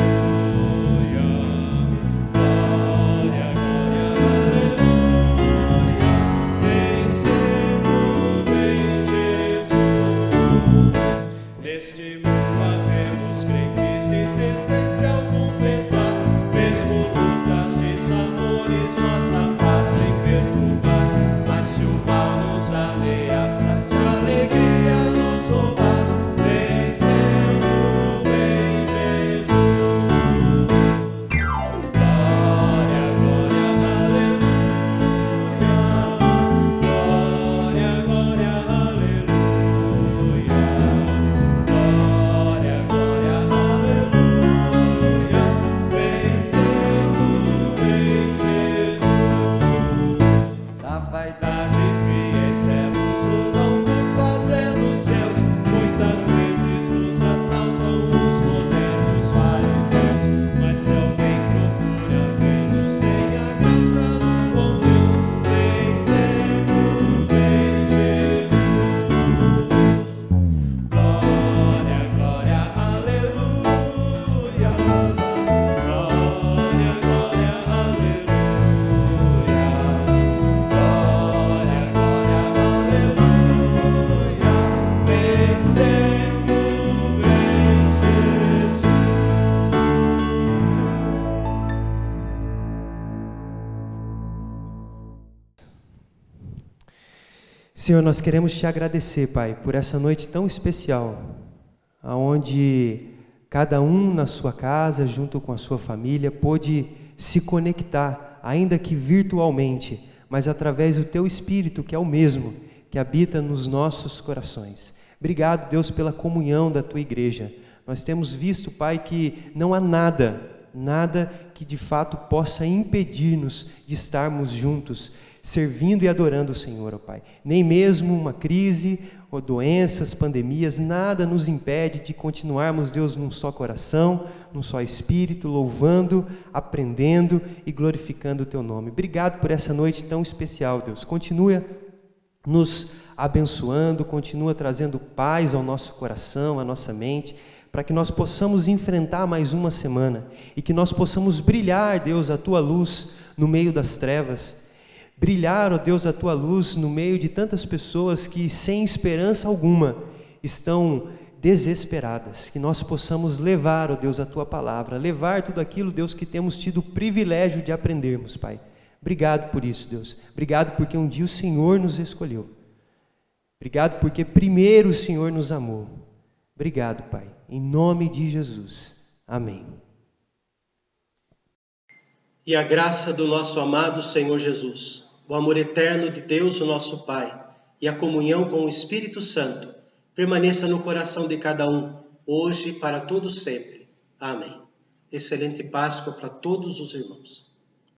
Glória, glória, aleluia. Vencendo vem Jesus. Neste mundo havemos crentes de ter sempre algum pesar, mesmo lutas de sabores, nossa paz vem perturbar. Mas se o mal nos ameaça, de alegria nos roubar, vencendo vem Jesus. Glória, glória, aleluia. Glória, glória, aleluia. Glória, Senhor, nós queremos te agradecer, Pai, por essa noite tão especial, onde cada um na sua casa, junto com a sua família, pôde se conectar, ainda que virtualmente, mas através do Teu Espírito, que é o mesmo, que habita nos nossos corações. Obrigado, Deus, pela comunhão da Tua igreja. Nós temos visto, Pai, que não há nada que de fato possa impedir-nos de estarmos juntos, servindo e adorando o Senhor, ó Pai. Nem mesmo uma crise, ou doenças, pandemias, nada nos impede de continuarmos, Deus, num só coração, num só espírito, louvando, aprendendo e glorificando o Teu nome. Obrigado por essa noite tão especial, Deus. Continua nos abençoando, continua trazendo paz ao nosso coração, à nossa mente, para que nós possamos enfrentar mais uma semana e que nós possamos brilhar, Deus, a Tua luz no meio das trevas, brilhar, ó Deus, a Tua luz no meio de tantas pessoas que sem esperança alguma estão desesperadas, que nós possamos levar, ó Deus, a Tua palavra, levar tudo aquilo, Deus, que temos tido o privilégio de aprendermos, Pai. Obrigado por isso, Deus. Obrigado porque um dia o Senhor nos escolheu. Obrigado porque primeiro o Senhor nos amou. Obrigado, Pai. Em nome de Jesus. Amém. E a graça do nosso amado Senhor Jesus, o amor eterno de Deus, o nosso Pai, e a comunhão com o Espírito Santo, permaneça no coração de cada um, hoje e para todos sempre. Amém. Excelente Páscoa para todos os irmãos.